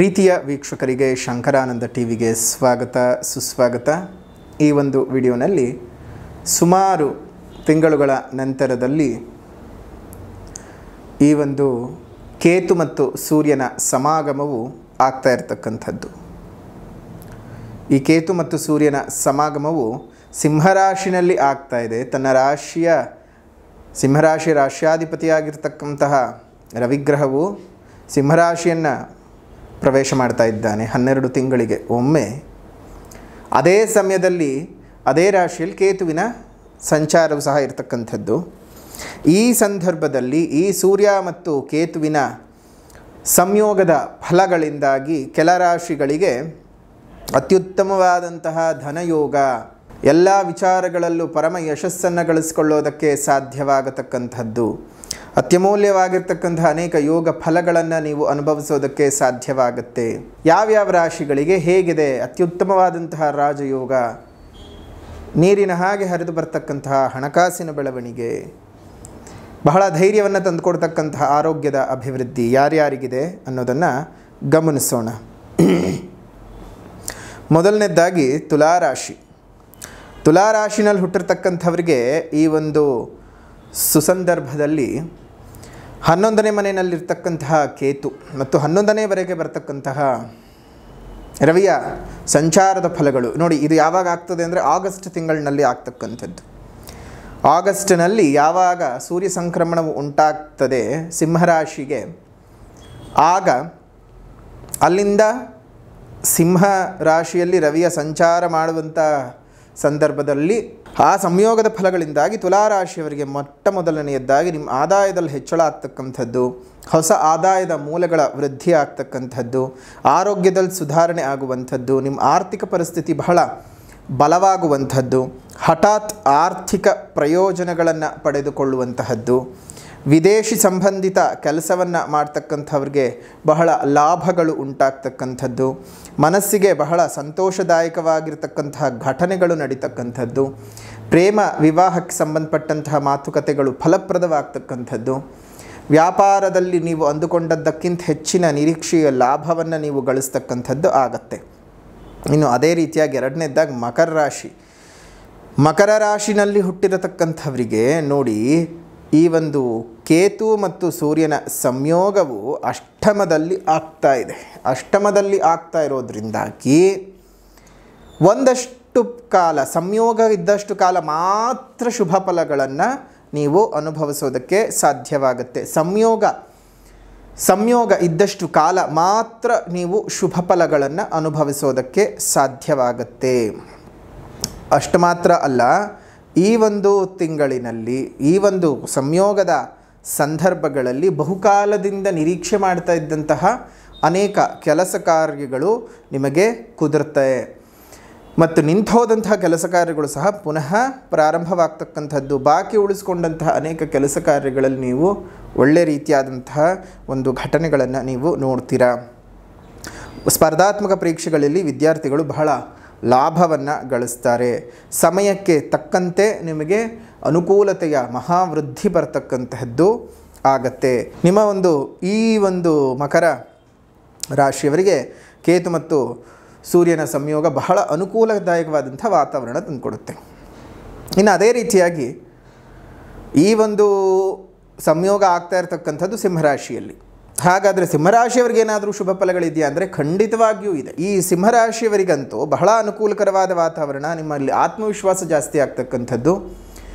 ಪ್ರೀತಿಯ ವೀಕ್ಷಕರಿಗೆ ಶಂಕರಾನಂದ ಟಿವಿಗೆ ಸ್ವಾಗತ ಸುಸ್ವಾಗತ. ಈ ಒಂದು ವಿಡಿಯೋನಲ್ಲಿ ಸುಮಾರು ತಿಂಗಳುಗಳ ನಂತರದಲ್ಲಿ ಈ ಒಂದು ಕೇತು ಮತ್ತು ಸೂರ್ಯನ ಸಮಾಗಮವು ಆಗ್ತಾ ಇರತಕ್ಕಂಥದ್ದು. ಈ ಕೇತು ಮತ್ತು ಸೂರ್ಯನ ಸಮಾಗಮವು ಸಿಂಹರಾಶಿನಲ್ಲಿ ಆಗ್ತಾ ಇದೆ. ತನ್ನ ಸಿಂಹರಾಶಿ ರಾಶ್ಯಾಧಿಪತಿಯಾಗಿರ್ತಕ್ಕಂತಹ ರವಿಗ್ರಹವು ಸಿಂಹರಾಶಿಯನ್ನು ಪ್ರವೇಶ ಮಾಡ್ತಾ ಇದ್ದಾನೆ 12 ತಿಂಗಳಿಗೆ ಒಮ್ಮೆ. ಅದೇ ಸಮಯದಲ್ಲಿ ಅದೇ ರಾಶಿಯಲ್ಲಿ ಕೇತುವಿನ ಸಂಚಾರವು ಸಹ ಇರತಕ್ಕಂಥದ್ದು. ಈ ಸಂದರ್ಭದಲ್ಲಿ ಈ ಸೂರ್ಯ ಮತ್ತು ಕೇತುವಿನ ಸಂಯೋಗದ ಫಲಗಳಿಂದಾಗಿ ಕೆಲ ರಾಶಿಗಳಿಗೆ ಅತ್ಯುತ್ತಮವಾದಂತಹ ಧನಯೋಗ, ಎಲ್ಲ ವಿಚಾರಗಳಲ್ಲೂ ಪರಮ ಯಶಸ್ಸನ್ನು ಗಳಿಸಿಕೊಳ್ಳೋದಕ್ಕೆ ಸಾಧ್ಯವಾಗತಕ್ಕಂಥದ್ದು, ಅತ್ಯಮೂಲ್ಯವಾಗಿರ್ತಕ್ಕಂತಹ ಅನೇಕ ಯೋಗ ಫಲಗಳನ್ನು ನೀವು ಅನುಭವಿಸೋದಕ್ಕೆ ಸಾಧ್ಯವಾಗುತ್ತೆ. ಯಾವ್ಯಾವ ರಾಶಿಗಳಿಗೆ ಹೇಗಿದೆ ಅತ್ಯುತ್ತಮವಾದಂತಹ ರಾಜಯೋಗ, ನೀರಿನ ಹಾಗೆ ಹರಿದು ಬರ್ತಕ್ಕಂತಹ ಹಣಕಾಸಿನ ಬೆಳವಣಿಗೆ, ಬಹಳ ಧೈರ್ಯವನ್ನು ತಂದುಕೊಡ್ತಕ್ಕಂತಹ ಆರೋಗ್ಯದ ಅಭಿವೃದ್ಧಿ ಯಾರ್ಯಾರಿಗಿದೆ ಅನ್ನೋದನ್ನು ಗಮನಿಸೋಣ. ಮೊದಲನೇದಾಗಿ ತುಲಾರಾಶಿ. ತುಲಾರಾಶಿನಲ್ಲಿ ಹುಟ್ಟಿರ್ತಕ್ಕಂಥವ್ರಿಗೆ ಈ ಒಂದು ಸುಸಂದರ್ಭದಲ್ಲಿ 11ನೇ ಮನೆಯಲ್ಲಿರ್ತಕ್ಕಂತಹ ಕೇತು ಮತ್ತು 11ನೇವರೆಗೆ ಬರ್ತಕ್ಕಂತಹ ರವಿಯ ಸಂಚಾರದ ಫಲಗಳು ನೋಡಿ. ಇದು ಯಾವಾಗ ಆಗ್ತದೆ ಅಂದರೆ ಆಗಸ್ಟ್ ತಿಂಗಳಿನಲ್ಲಿ ಆಗ್ತಕ್ಕಂಥದ್ದು. ಆಗಸ್ಟ್ನಲ್ಲಿ ಯಾವಾಗ ಸೂರ್ಯ ಸಂಕ್ರಮಣವು ಉಂಟಾಗ್ತದೆ ಸಿಂಹರಾಶಿಗೆ, ಆಗ ಅಲ್ಲಿಂದ ಸಿಂಹ ರಾಶಿಯಲ್ಲಿ ರವಿಯ ಸಂಚಾರ ಮಾಡುವಂಥ ಸಂದರ್ಭದಲ್ಲಿ ಆ ಸಂಯೋಗದ ಫಲಗಳಿಂದಾಗಿ ತುಲಾರಾಶಿಯವರಿಗೆ ಮೊಟ್ಟ ಮೊದಲನೆಯದ್ದಾಗಿ ನಿಮ್ಮ ಆದಾಯದಲ್ಲಿ ಹೆಚ್ಚಳ ಆಗ್ತಕ್ಕಂಥದ್ದು, ಹೊಸ ಆದಾಯದ ಮೂಲಗಳ ವೃದ್ಧಿ ಆಗ್ತಕ್ಕಂಥದ್ದು, ಆರೋಗ್ಯದಲ್ಲಿ ಸುಧಾರಣೆ ಆಗುವಂಥದ್ದು, ನಿಮ್ಮ ಆರ್ಥಿಕ ಪರಿಸ್ಥಿತಿ ಬಹಳ ಬಲವಾಗುವಂಥದ್ದು, ಹಠಾತ್ ಆರ್ಥಿಕ ಪ್ರಯೋಜನಗಳನ್ನು ಪಡೆದುಕೊಳ್ಳುವಂತಹದ್ದು, ವಿದೇಶಿ ಸಂಬಂಧಿತ ಕೆಲಸವನ್ನು ಮಾಡ್ತಕ್ಕಂಥವ್ರಿಗೆ ಬಹಳ ಲಾಭಗಳು ಉಂಟಾಗ್ತಕ್ಕಂಥದ್ದು, ಮನಸ್ಸಿಗೆ ಬಹಳ ಸಂತೋಷದಾಯಕವಾಗಿರ್ತಕ್ಕಂತಹ ಘಟನೆಗಳು ನಡೀತಕ್ಕಂಥದ್ದು, ಪ್ರೇಮ ವಿವಾಹಕ್ಕೆ ಸಂಬಂಧಪಟ್ಟಂತಹ ಮಾತುಕತೆಗಳು ಫಲಪ್ರದವಾಗ್ತಕ್ಕಂಥದ್ದು, ವ್ಯಾಪಾರದಲ್ಲಿ ನೀವು ಅಂದುಕೊಂಡದ್ದಕ್ಕಿಂತ ಹೆಚ್ಚಿನ ನಿರೀಕ್ಷೆಯ ಲಾಭವನ್ನು ನೀವು ಗಳಿಸ್ತಕ್ಕಂಥದ್ದು ಆಗತ್ತೆ. ಇನ್ನು ಅದೇ ರೀತಿಯಾಗಿ ಎರಡನೇದಾಗಿ ಮಕರ ರಾಶಿ. ಮಕರ ರಾಶಿನಲ್ಲಿ ಹುಟ್ಟಿರತಕ್ಕಂಥವರಿಗೆ ನೋಡಿ, ಈ ಒಂದು ಕೇತು ಮತ್ತು ಸೂರ್ಯನ ಸಂಯೋಗವು ಅಷ್ಟಮದಲ್ಲಿ ಆಗ್ತಾ ಇದೆ. ಅಷ್ಟಮದಲ್ಲಿ ಆಗ್ತಾ ಇರೋದ್ರಿಂದಾಗಿ ಒಂದಷ್ಟು ಕಾಲ, ಸಂಯೋಗ ಇದ್ದಷ್ಟು ಕಾಲ ಮಾತ್ರ ಶುಭ ಫಲಗಳನ್ನು ನೀವು ಅನುಭವಿಸೋದಕ್ಕೆ ಸಾಧ್ಯವಾಗುತ್ತೆ. ಸಂಯೋಗ ಇದ್ದಷ್ಟು ಕಾಲ ಮಾತ್ರ ನೀವು ಶುಭ ಫಲಗಳನ್ನು ಅನುಭವಿಸೋದಕ್ಕೆ ಸಾಧ್ಯವಾಗುತ್ತೆ. ಅಷ್ಟು ಮಾತ್ರ ಅಲ್ಲ, ಈ ಒಂದು ತಿಂಗಳಿನಲ್ಲಿ ಈ ಒಂದು ಸಂಯೋಗದ ಸಂದರ್ಭಗಳಲ್ಲಿ ಬಹುಕಾಲದಿಂದ ನಿರೀಕ್ಷೆ ಮಾಡ್ತಾ ಇದ್ದಂತಹ ಅನೇಕ ಕೆಲಸ ಕಾರ್ಯಗಳು ನಿಮಗೆ ಕುದುರುತ್ತೆ ಮತ್ತು ನಿಂತೋದಂತಹ ಕೆಲಸ ಕಾರ್ಯಗಳು ಸಹ ಪುನಃ ಪ್ರಾರಂಭವಾಗ್ತಕ್ಕಂಥದ್ದು. ಬಾಕಿ ಉಳಿಸ್ಕೊಂಡಂತಹ ಅನೇಕ ಕೆಲಸ ಕಾರ್ಯಗಳಲ್ಲಿ ನೀವು ಒಳ್ಳೆ ರೀತಿಯಾದಂತಹ ಒಂದು ಘಟನೆಗಳನ್ನು ನೀವು ನೋಡ್ತೀರಾ. ಸ್ಪರ್ಧಾತ್ಮಕ ಪರೀಕ್ಷೆಗಳಲ್ಲಿ ವಿದ್ಯಾರ್ಥಿಗಳು ಬಹಳ ಲಾಭವನ್ನು ಗಳಿಸ್ತಾರೆ. ಸಮಯಕ್ಕೆ ತಕ್ಕಂತೆ ನಿಮಗೆ ಅನುಕೂಲತೆಯ ಮಹಾವೃದ್ಧಿ ಬರ್ತಕ್ಕಂತಹದ್ದು ಆಗತ್ತೆ. ನಿಮ್ಮ ಈ ಒಂದು ಮಕರ ರಾಶಿಯವರಿಗೆ ಕೇತು ಮತ್ತು ಸೂರ್ಯನ ಸಂಯೋಗ ಬಹಳ ಅನುಕೂಲದಾಯಕವಾದಂಥ ವಾತಾವರಣ ತಂದುಕೊಡುತ್ತೆ. ಇನ್ನು ಅದೇ ರೀತಿಯಾಗಿ ಈ ಒಂದು ಸಂಯೋಗ ಆಗ್ತಾ ಇರತಕ್ಕಂಥದ್ದು ಸಿಂಹರಾಶಿಯಲ್ಲಿ. ಹಾಗಾದರೆ ಸಿಂಹರಾಶಿಯವರಿಗೇನಾದರೂ ಶುಭ ಫಲಗಳಿದೆಯಾ ಅಂದರೆ ಖಂಡಿತವಾಗಿಯೂ ಇದೆ. ಈ ಸಿಂಹರಾಶಿಯವರಿಗಂತೂ ಬಹಳ ಅನುಕೂಲಕರವಾದ ವಾತಾವರಣ, ನಿಮ್ಮಲ್ಲಿ ಆತ್ಮವಿಶ್ವಾಸ ಜಾಸ್ತಿ ಆಗ್ತಕ್ಕಂಥದ್ದು,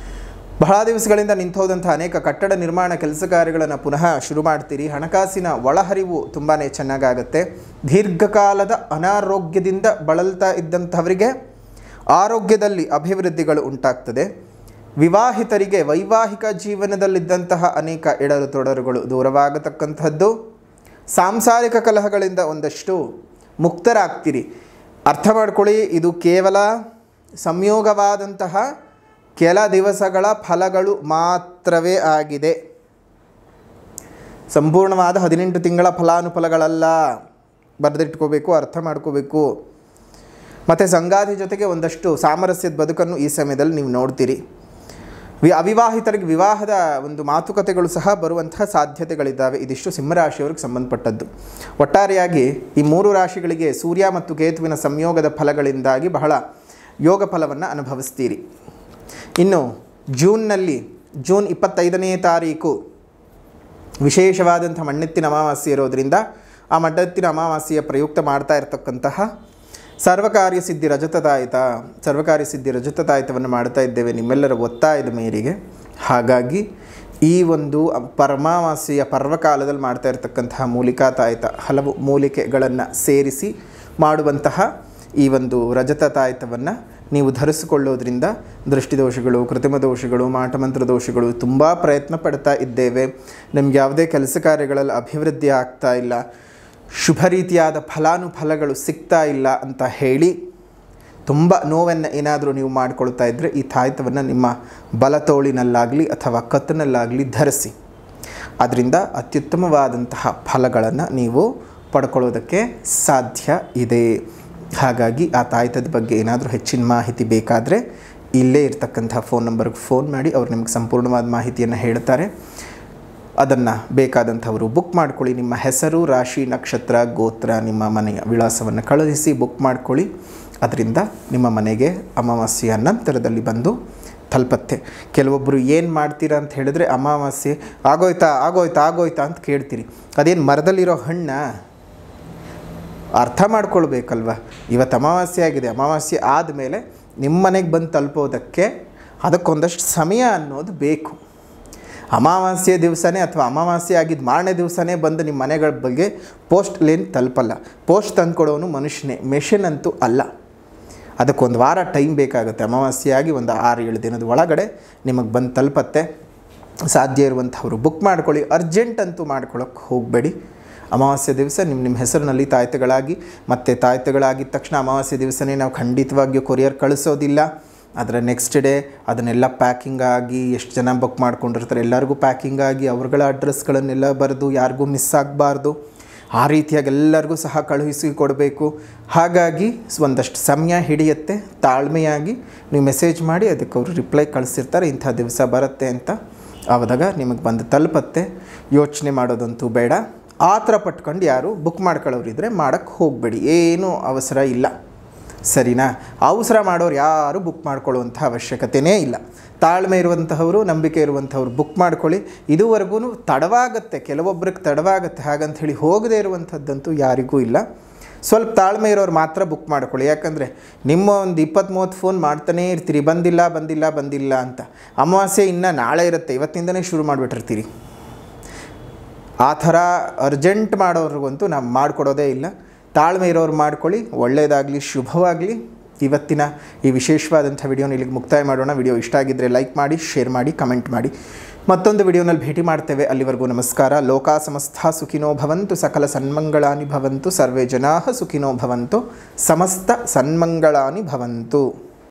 ಬಹಳ ದಿವಸಗಳಿಂದ ನಿಂತೋದಂಥ ಅನೇಕ ಕಟ್ಟಡ ನಿರ್ಮಾಣ ಕೆಲಸ ಕಾರ್ಯಗಳನ್ನು ಪುನಃ ಶುರು ಮಾಡ್ತೀರಿ. ಹಣಕಾಸಿನ ಒಳಹರಿವು ತುಂಬಾ ಚೆನ್ನಾಗಾಗುತ್ತೆ. ದೀರ್ಘಕಾಲದ ಅನಾರೋಗ್ಯದಿಂದ ಬಳಲ್ತಾ ಇದ್ದಂಥವರಿಗೆ ಆರೋಗ್ಯದಲ್ಲಿ ಅಭಿವೃದ್ಧಿಗಳು ಉಂಟಾಗ್ತದೆ. ವಿವಾಹಿತರಿಗೆ ವೈವಾಹಿಕ ಜೀವನದಲ್ಲಿದ್ದಂತಹ ಅನೇಕ ಎಡರು ತೊಡರುಗಳು ದೂರವಾಗತಕ್ಕಂಥದ್ದು. ಸಾಂಸಾರಿಕ ಕಲಹಗಳಿಂದ ಒಂದಷ್ಟು ಮುಕ್ತರಾಗ್ತೀರಿ. ಅರ್ಥ ಮಾಡ್ಕೊಳ್ಳಿ, ಇದು ಕೇವಲ ಸಂಯೋಗವಾದಂತಹ ಕೆಲ ದಿವಸಗಳ ಫಲಗಳು ಮಾತ್ರವೇ ಆಗಿದೆ. ಸಂಪೂರ್ಣವಾದ 18 ತಿಂಗಳ ಫಲಾನುಫಲಗಳಲ್ಲ. ಬರೆದಿಟ್ಕೋಬೇಕು, ಅರ್ಥ ಮಾಡ್ಕೋಬೇಕು. ಮತ್ತು ಸಂಗಾತಿ ಜೊತೆಗೆ ಒಂದಷ್ಟು ಸಾಮರಸ್ಯದ ಬದುಕನ್ನು ಈ ಸಮಯದಲ್ಲಿ ನೀವು ನೋಡ್ತೀರಿ. ಅವಿವಾಹಿತರಿಗೆ ವಿವಾಹದ ಒಂದು ಮಾತುಕತೆಗಳು ಸಹ ಬರುವಂತಹ ಸಾಧ್ಯತೆಗಳಿದ್ದಾವೆ. ಇದಿಷ್ಟು ಸಿಂಹರಾಶಿಯವ್ರಿಗೆ ಸಂಬಂಧಪಟ್ಟದ್ದು. ಒಟ್ಟಾರೆಯಾಗಿ ಈ 3 ರಾಶಿಗಳಿಗೆ ಸೂರ್ಯ ಮತ್ತು ಕೇತುವಿನ ಸಂಯೋಗದ ಫಲಗಳಿಂದಾಗಿ ಬಹಳ ಯೋಗ ಫಲವನ್ನು ಅನುಭವಿಸ್ತೀರಿ. ಇನ್ನು ಜೂನ್ 25ನೇ ತಾರೀಕು ವಿಶೇಷವಾದಂಥ ಮಣ್ಣೆತ್ತಿನ ಅಮಾವಾಸ್ಯೆ ಇರೋದರಿಂದ ಆ ಮಣ್ಣೆತ್ತಿನ ಅಮಾವಾಸ್ಯೆಯ ಪ್ರಯುಕ್ತ ಮಾಡ್ತಾ ಇರತಕ್ಕಂತಹ ಸರ್ವಕಾರ್ಯ ಸಿದ್ಧಿ ರಜತತಾಯಿತವನ್ನು ಮಾಡ್ತಾ ಇದ್ದೇವೆ ನಿಮ್ಮೆಲ್ಲರ ಒತ್ತಾಯದ ಮೇರೆಗೆ. ಹಾಗಾಗಿ ಈ ಒಂದು ಪರಮಾವಾಸ್ಯೆಯ ಪರ್ವಕಾಲದಲ್ಲಿ ಮಾಡ್ತಾ ಇರತಕ್ಕಂತಹ ಮೂಲಿಕಾ ತಾಯಿತ, ಹಲವು ಮೂಲಿಕೆಗಳನ್ನು ಸೇರಿಸಿ ಮಾಡುವಂತಹ ಈ ಒಂದು ರಜತ ತಾಯಿತವನ್ನು ನೀವು ಧರಿಸಿಕೊಳ್ಳೋದ್ರಿಂದ ದೃಷ್ಟಿದೋಷಗಳು, ಕೃತ್ರಿಮ ದೋಷಗಳು, ಮಾಟಮಂತ್ರ ದೋಷಗಳು ತುಂಬ ಪ್ರಯತ್ನ ಪಡ್ತಾ ಇದ್ದೇವೆ, ನಮ್ಗೆ ಯಾವುದೇ ಕೆಲಸ ಕಾರ್ಯಗಳಲ್ಲಿ ಅಭಿವೃದ್ಧಿ ಆಗ್ತಾ ಇಲ್ಲ, ಶುಭ ರೀತಿಯಾದ ಫಲಾನುಫಲಗಳು ಸಿಗ್ತಾ ಇಲ್ಲ ಅಂತ ಹೇಳಿ ತುಂಬ ನೋವನ್ನು ಏನಾದರೂ ನೀವು ಮಾಡಿಕೊಳ್ತಾ ಇದ್ದರೆ ಈ ತಾಯಿತವನ್ನು ನಿಮ್ಮ ಬಲತೋಳಿನಲ್ಲಾಗಲಿ ಅಥವಾ ಕತ್ತಿನಲ್ಲಾಗಲಿ ಧರಿಸಿ. ಅದರಿಂದ ಅತ್ಯುತ್ತಮವಾದಂತಹ ಫಲಗಳನ್ನು ನೀವು ಪಡ್ಕೊಳ್ಳೋದಕ್ಕೆ ಸಾಧ್ಯ ಇದೆ. ಹಾಗಾಗಿ ಆ ತಾಯಿತದ ಬಗ್ಗೆ ಏನಾದರೂ ಹೆಚ್ಚಿನ ಮಾಹಿತಿ ಬೇಕಾದರೆ ಇಲ್ಲೇ ಇರ್ತಕ್ಕಂಥ ಫೋನ್ ನಂಬರ್ಗೆ ಫೋನ್ ಮಾಡಿ, ಅವ್ರು ನಿಮಗೆ ಸಂಪೂರ್ಣವಾದ ಮಾಹಿತಿಯನ್ನು ಹೇಳ್ತಾರೆ. ಅದನ್ನು ಬೇಕಾದಂಥವರು ಬುಕ್ ಮಾಡ್ಕೊಳ್ಳಿ. ನಿಮ್ಮ ಹೆಸರು, ರಾಶಿ, ನಕ್ಷತ್ರ, ಗೋತ್ರ, ನಿಮ್ಮ ಮನೆಯ ವಿಳಾಸವನ್ನು ಕಳುಹಿಸಿ ಬುಕ್ ಮಾಡ್ಕೊಳ್ಳಿ. ಅದರಿಂದ ನಿಮ್ಮ ಮನೆಗೆ ಅಮಾವಾಸ್ಯೆಯ ನಂತರದಲ್ಲಿ ಬಂದು ತಲುಪತ್ತೆ. ಕೆಲವೊಬ್ಬರು ಏನು ಮಾಡ್ತೀರಾ ಅಂತ ಹೇಳಿದ್ರೆ, ಅಮಾವಾಸ್ಯೆ ಆಗೋಯ್ತಾ ಅಂತ ಕೇಳ್ತೀರಿ. ಅದೇನು ಮರದಲ್ಲಿರೋ ಹಣ್ಣ? ಅರ್ಥ ಮಾಡ್ಕೊಳ್ಬೇಕಲ್ವ. ಇವತ್ತು ಅಮಾವಾಸ್ಯೆ ಆಗಿದೆ, ಅಮಾವಾಸ್ಯೆ ಆದಮೇಲೆ ನಿಮ್ಮ ಮನೆಗೆ ಬಂದು ತಲುಪೋದಕ್ಕೆ ಅದಕ್ಕೊಂದಷ್ಟು ಸಮಯ ಅನ್ನೋದು ಬೇಕು. ಅಮಾವಾಸ್ಯೆ ದಿವಸನೇ ಅಥವಾ ಅಮಾವಾಸ್ಯೆ ಆಗಿದ್ದು ಮಾರನೇ ದಿವಸನೇ ಬಂದು ನಿಮ್ಮ ಮನೆಗಳ ಬಗ್ಗೆ ಪೋಸ್ಟ್ ಲೇನ್ ತಲುಪಲ್ಲ. ಪೋಸ್ಟ್ ತಂದುಕೊಡೋನು ಮನುಷ್ಯನೇ, ಮೆಷಿನ್ ಅಂತೂ ಅಲ್ಲ. ಅದಕ್ಕೊಂದು ವಾರ ಟೈಮ್ ಬೇಕಾಗುತ್ತೆ. ಅಮಾವಾಸ್ಯೆ ಆಗಿ ಒಂದು 6-7 ದಿನದ ಒಳಗಡೆ ನಿಮಗೆ ಬಂದು ತಲುಪತ್ತೆ. ಸಾಧ್ಯ ಇರುವಂಥವರು ಬುಕ್ ಮಾಡ್ಕೊಳ್ಳಿ. ಅರ್ಜೆಂಟ್ ಅಂತೂ ಮಾಡ್ಕೊಳ್ಳೋಕ್ಕೆ ಹೋಗಬೇಡಿ. ಅಮಾವಾಸ್ಯೆ ದಿವಸ ನಿಮ್ಮ ಹೆಸರಿನಲ್ಲಿ ತಾಯಿತಗಳಾಗಿ, ಮತ್ತು ತಾಯಿತಗಳಾಗಿದ್ದ ತಕ್ಷಣ ಅಮಾವಾಸ್ಯೆ ದಿವಸನೇ ನಾವು ಖಂಡಿತವಾಗಿಯೂ ಕೊರಿಯರ್ ಕಳಿಸೋದಿಲ್ಲ. ಅದರ ನೆಕ್ಸ್ಟ್ ಡೇ ಅದನ್ನೆಲ್ಲ ಪ್ಯಾಕಿಂಗ್ ಆಗಿ, ಎಷ್ಟು ಜನ ಬುಕ್ ಮಾಡ್ಕೊಂಡಿರ್ತಾರೆ ಎಲ್ಲರಿಗೂ ಪ್ಯಾಕಿಂಗ್ ಆಗಿ ಅವ್ರಗಳ ಅಡ್ರೆಸ್ಗಳನ್ನೆಲ್ಲ ಬರೆದು ಯಾರಿಗೂ ಮಿಸ್ ಆಗಬಾರ್ದು. ಆ ರೀತಿಯಾಗಿ ಎಲ್ಲರಿಗೂ ಸಹ ಕಳುಹಿಸಿ ಕೊಡಬೇಕು. ಹಾಗಾಗಿ ಒಂದಷ್ಟು ಸಮಯ ಹಿಡಿಯುತ್ತೆ. ತಾಳ್ಮೆಯಾಗಿ ನೀವು ಮೆಸೇಜ್ ಮಾಡಿ ಅದಕ್ಕೆ ಅವರು ರಿಪ್ಲೈ ಕಳಿಸಿರ್ತಾರೆ, ಇಂಥ ದಿವಸ ಬರುತ್ತೆ ಅಂತ. ಆವಾಗ ನಿಮಗೆ ಬಂದು ತಲುಪತ್ತೆ. ಯೋಚನೆ ಮಾಡೋದಂತೂ ಬೇಡ. ಆ ಥರ ಪಟ್ಕೊಂಡು ಯಾರು ಬುಕ್ ಮಾಡ್ಕೊಳ್ಳೋರಿದ್ರೆ ಮಾಡೋಕ್ಕೆ ಹೋಗಬೇಡಿ, ಏನೂ ಅವಸರ ಇಲ್ಲ. ಸರಿನಾ? ಅವಸರ ಮಾಡೋರು ಯಾರು ಬುಕ್ ಮಾಡ್ಕೊಳ್ಳುವಂಥ ಅವಶ್ಯಕತೆಯೇ ಇಲ್ಲ. ತಾಳ್ಮೆ ಇರುವಂತಹವರು, ನಂಬಿಕೆ ಇರುವಂಥವ್ರು ಬುಕ್ ಮಾಡ್ಕೊಳ್ಳಿ. ಇದುವರೆಗೂ ತಡವಾಗುತ್ತೆ, ಕೆಲವೊಬ್ಬರಿಗೆ ತಡವಾಗುತ್ತೆ, ಹಾಗಂಥೇಳಿ ಹೋಗದೇ ಇರುವಂಥದ್ದಂತೂ ಯಾರಿಗೂ ಇಲ್ಲ. ಸ್ವಲ್ಪ ತಾಳ್ಮೆ ಇರೋರು ಮಾತ್ರ ಬುಕ್ ಮಾಡ್ಕೊಳ್ಳಿ. ಯಾಕಂದರೆ ನಿಮ್ಮ ಒಂದು 20-30 ಫೋನ್ ಮಾಡ್ತಾನೇ ಇರ್ತೀರಿ, ಬಂದಿಲ್ಲ ಅಂತ. ಅಮಾವಾಸ್ಯೆ ಇನ್ನೂ ನಾಳೆ ಇರುತ್ತೆ, ಇವತ್ತಿಂದನೇ ಶುರು ಮಾಡಿಬಿಟ್ಟಿರ್ತೀರಿ. ಆ ಥರ ಅರ್ಜೆಂಟ್ ಮಾಡೋರಿಗಂತೂ ನಾವು ಮಾಡಿಕೊಡೋದೇ ಇಲ್ಲ. ತಾಳ್ಮೆ ಇರೋರು ಮಾಡ್ಕೊಳ್ಳಿ. ಒಳ್ಳೆಯದಾಗಲಿ, ಶುಭವಾಗಲಿ. ಇವತ್ತಿನ ಈ ವಿಶೇಷವಾದಂಥ ವಿಡಿಯೋನ ಇಲ್ಲಿಗೆ ಮುಕ್ತಾಯ ಮಾಡೋಣ. ವಿಡಿಯೋ ಇಷ್ಟ ಆಗಿದ್ದರೆ ಲೈಕ್ ಮಾಡಿ, ಶೇರ್ ಮಾಡಿ, ಕಮೆಂಟ್ ಮಾಡಿ. ಮತ್ತೊಂದು ವಿಡಿಯೋನಲ್ಲಿ ಭೇಟಿ ಮಾಡ್ತೇವೆ. ಅಲ್ಲಿವರೆಗೂ ನಮಸ್ಕಾರ. ಲೋಕಾ ಸಮಸ್ತ ಸುಖಿನೋ ಭವಂತು, ಸಕಲ ಸನ್ಮಂಗಳಾನಿ ಭವಂತು, ಸರ್ವೇ ಜನಾಃ ಸುಖಿನೋ ಭವಂತು, ಸಮಸ್ತ ಸನ್ಮಂಗಳಾನಿ ಭವಂತು.